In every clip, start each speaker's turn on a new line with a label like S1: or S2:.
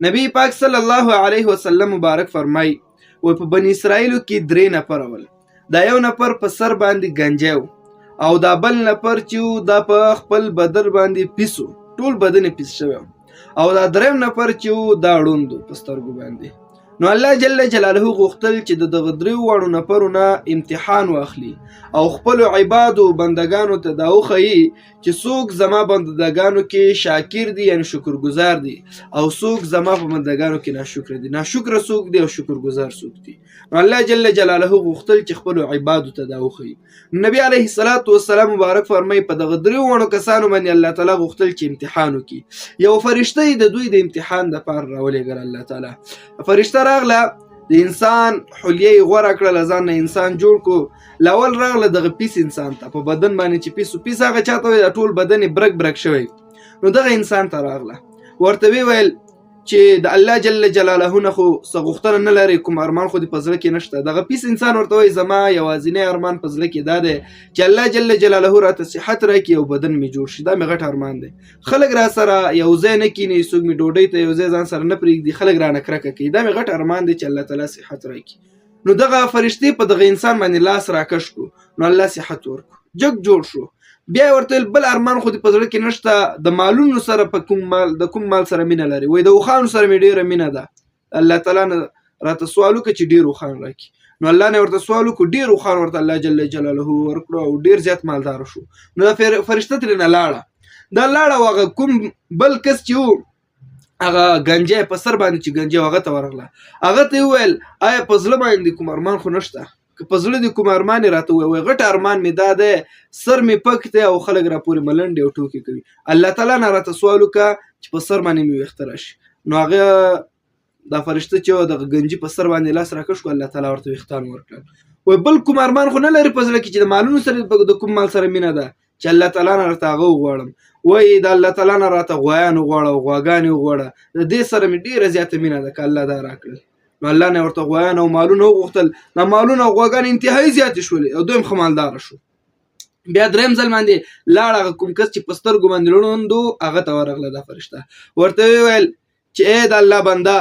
S1: نبی پاک صلی الله علیه وسلم مبارک فرمای و په بنی اسرائیلو کې 3 نفر ول. دا یو نفر په سر باندې گنجاو او دا بل نفر چې دا په خپل بدن باندې پیسو، ټول بدن پیس شوی، او دا دریم نفر چې دا ړوند په سترګو باندې. نو الله جل جلاله غوښتل چې دغه دریو واړو نفرو نه امتحان واخلي او خپل عبادو بندگانو ته دا وښيي چې څوک زما بندگانو کې شاکر دي، یعنی شکرګزار دي، او څوک زما په بندگانو کې ناشکر دي. ناشکر څوک دي او شکرګزار څوک دي؟ نو الله جل جلاله غوښتل چې خپل عبادو ته دا وښيي. نبی علیه الصلاة والسلام مبارک فرمایي په دغه دریو واړو کسانو باندې الله تعالی غوښتل چې امتحان وکړي. یو فرشته د دوی د امتحان دپاره راولېږل الله تعالی. فرشته راغله، د انسان حلیه غوره کړله، ځان نه انسان جوړ کو. لاول راغله دغه پیس انسان ته، په بدن باندې چې پیس هغه چاته وي ټول بدن یې برک برک شوی. نو دغه انسان ته راغله، ورته ویل چې د الله جل جلاله نه خو څه غوښتنه نه لري، کوم ارمان خو دې په زړه کې نشته. دغه پیس انسان ورته وایي زما یوازینی ارمان په زړه کې دا دی چې الله جل جلاله راته صحت راکړي او بدن مې جوړ شي. دا مې غټ ارمان دی. خلک را سره یو ځای نه کیني، څوک مې ډوډۍ ته یو ځای ځان سره نه پرېږدي، خلک رانه کرکه کوي. دا مې غټ ارمان دی چې الله تعالی صحت راکړي. نو دغه فرشتې په دغه انسان باندې لاس راکش کو، نو الله صحت ورکړو، جګ جوړ شو. بیا ورته بل ارمان خو دې په زړه کې نشته، د مالونو سره په کوم مال سره مینه لري؟ وایي د اوښانو سره مې ډېره مینه ده. الله تعالی نه راته سوال وکړه چې ډېر اوښان راکړي. نو الله نه ورته سوال وکړو، ډېر اوښان ورته الله جل جلاله ورکړو او ډېر زیات مالدار شو. نو دا فرشته ترېنه لاړه. دا لاړه او هغه کوم بل کس چې و، هغه گنجی په سر باندې چې گنجی هغه ته ورغله، هغه ته وویل آیا په زړه باندې کوم ارمان خو نشته؟ که په زړه دې کوم ارمان یې راته ووایي. غټ ارمان مې دا دی، سر مې پک دی او خلک راپورې ملنډې او ټوکې کوي. الله تعالی نه راته سوال وکړه چې په سر باندې مې ویښته راشي. نو هغه دا فرشته چې دغه گنجي په سر باندې لاس راکش کړو، الله تعالی ورته ویښتان ورکړل. وایي بل کوم ارمان خو نه لري په زړه کې چې د مالونو سره د کوم مال سره مینه ده چې الله تعالی نه راته هغه وغواړم؟ وایي د الله تعالی نه راته غویان وغواړه او غواګانې وغواړه، د دې سره مې ډېره زیاته مینه ده که الله دا راکړل. نو الله نه ورته غویان او مالونه وغوښتل. دا مالونه او غواګانې انتهایي زیاتې شولې او دویم ښه مالداره شو. بیا دریم ځل باندې لاړ هغه کوم کس چې په سترګو باندې ړوند و، هغه ته ورغله دا فرشته، ورته وویل چې ای د الله بنده،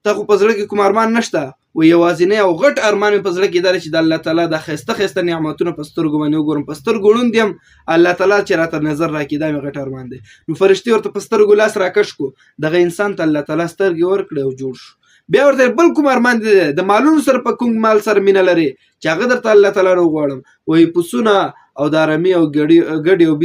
S1: ته خو په زړه کې کوم ارمان نشته؟ و یوازینی او غټ ارمان مې په زړه کې دا دی چې د الله تعالی د ښایسته ښایسته نعمتونه په سترګو باندې وګورم، په سترګو ړوند یم، الله تعالی چې راته نظر راکړي، دا مې غټ ارمان دی. نو فرشتې ورته په سترګو لاس راکش کو، دغه انسان ته الله تعالی سترګې ورکړې او جوړ شو. بیا ورته بل کوم ارمان دی، د مالونو سره په کوم مال سره مینه لري چې هغه درته الله تعالی نه وغواړم؟ وایي پسونه او د آرامي او ګډې او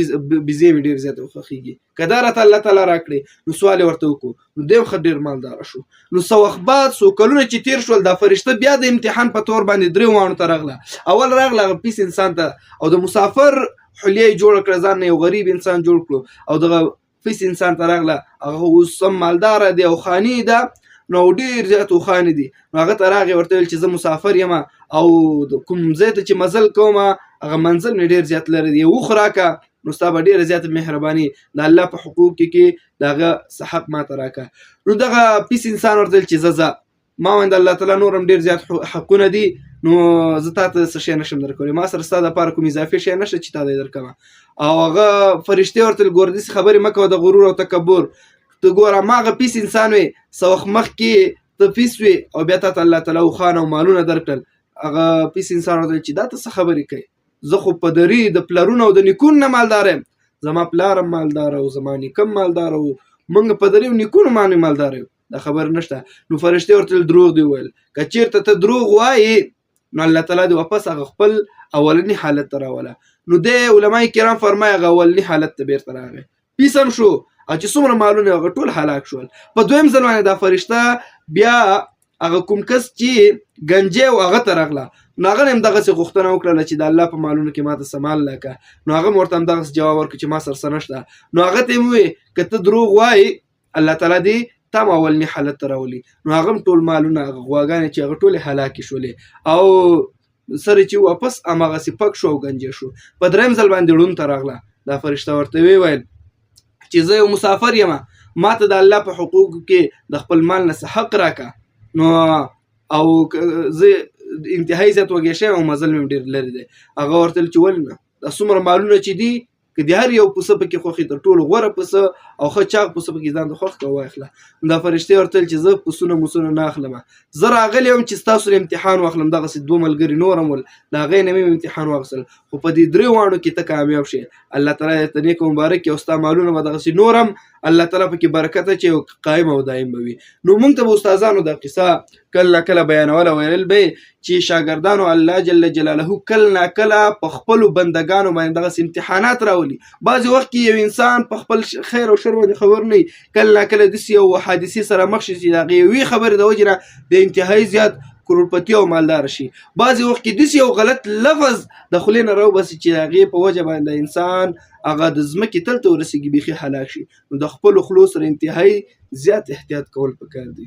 S1: بیزې مې ډېر زیات خوښېږي، که دا راته الله تعالی راکړي. نو سوال یې ورته وکړو، نو دی هم ښه ډېر مالداره شو. نو څه وخت بعد، څو کلونه چې تېر شول، دا فرشته بیا د امتحان په طور باندې درېو واڼو ته راغله. اول راغله هغه پیس انسان ته او د مسافر حلیه یې جوړه کړه، ځان نه یو غریب انسان جوړ کړو. او دغه پیس انسان ته راغله، هغه اوس هم مالداره دی او خاني ده، نو ډېر زیات اوښانې دي. نو هغه ته راغی، ورته ویل چې زه مسافر یم او کوم ځای ته چې مزل کوم هغه منزل مې ډېر زیات لرې دی، یو اوښ راکړه، نو ستا به ډېره زیاته مهرباني د الله په حقوق کې د هغه څه حق ماته راکړه. نو دغه پیس انسان ورته ویل چې زه ما ویل د الله تعالی نور هم ډېر زیات حقونه دي، نو زه تا ته څه شی نشم درکولی، ما سره ستا دپاره کوم اضافي شی نشته چې تا ته یې درکړمه. او هغه فرشتې ورته ویل ګوره داسې خبرې مه کوه د غرور او تکبر. ته ګوره هماغه پیس انسان وې، څه وخت مخکې ته پیس وې او بیا تا ته الله تعالی اوښان او مالونه درکړل. هغه پیس انسان ورته ویل چې دا ته څه خبرې کوې؟ زه خو په دري د پلرونو او د نیکونو نه مالدار یم، زما پلار هم مالدار او زما نیکه هم مالدار او موږ په دري نیکونو باندې مالدار یو، دا خبره نشته. نو فرشتې ورته ویل دروغ دې وویل، که چېرته ته دروغ وایې نو الله تعالی دې واپس هغه خپل اولني حالت ته راوله. نو دې علما کرام فرمایي هغه اولني حالت ته بېرته راغی، پیس هم شو او چې څومره مالونه هغه ټول هلاک شول. په دویم ځل باندې دا فرشته بیا هغه کوم کس چې گنجی و هغه ته راغله. نو هغه هم دغسې غوښتنه وکړله چې د الله په مالونو کې ماته څه مال راکړه. نو هغه ورته هم دغسې جواب ورکړه چې ما سره څه نشته. نو هغه ته یې ووایي که ته دروغ وایې الله تعالی دې تا هم اولني حالت ته راولي. نو هغه هم ټول مالونه هغه غواګانې چې هغه ټولې هلاکې شولې او سره چې واپس هماغسې پک شو او گنجی شو. په دریم ځل باندې ړوند ته راغله. دا فرشته ورته وویل چې زه یو مسافر یم، ما ته د الله په حقوقو کې د خپل مال نه څه حق راکړه. نو او زه انتهایی زیات وږی شوی او مزل مې ډېر لرې دی. هغه ورته ویل چې ولې نه، دا څومره مالونه چې دي که د هر یو پسه پکې خوښي تر ټولو غوره پسه او ښه چاغ پسه پکې ځان ته خوښ کړه واخله. دا فرشتې ورته ویل چې زه پسونه مسونه نه اخلم، زه راغلی یم چې ستاسو نه امتحان واخلم. دغسې 2 ملګري نور هم ول، د هغې نه مې امتحان واخیستل، خو په دې 3 واړو کې ته کامیاب شې. الله تعالی درته نیک او مبارک کړي او ستا مالونه به دغسې نور هم الله تعالی پکې برکت اچوي او قایم او دایم به وي. نو موږ ته به استادانو دا قصه کله ناکله بیانوله، ویل به چې شاګردانو الله جل جلاله کله ناکله په خپلو بندګانو باندې دغسې امتحانات راولي. بعضې وخت کې یو انسان په خپل خیر او شر باندې خبر نه وي، کله ناکله داسې یو حادثې سره مخ شي چې د هغې یوې خبرې د وجې نه د انتهایي زیات کروڑپتی او مالدار شي. بعضې وخت کې داسې یو غلط لفظ د خولې نه راوباسي چې د هغې په وجه باندې انسان هغه د ځمکې تل ته ورسېږي، بیخي هلاک شي. نو د خپلو خولو سره انتهایي زیات احتیاط کول پکار دي.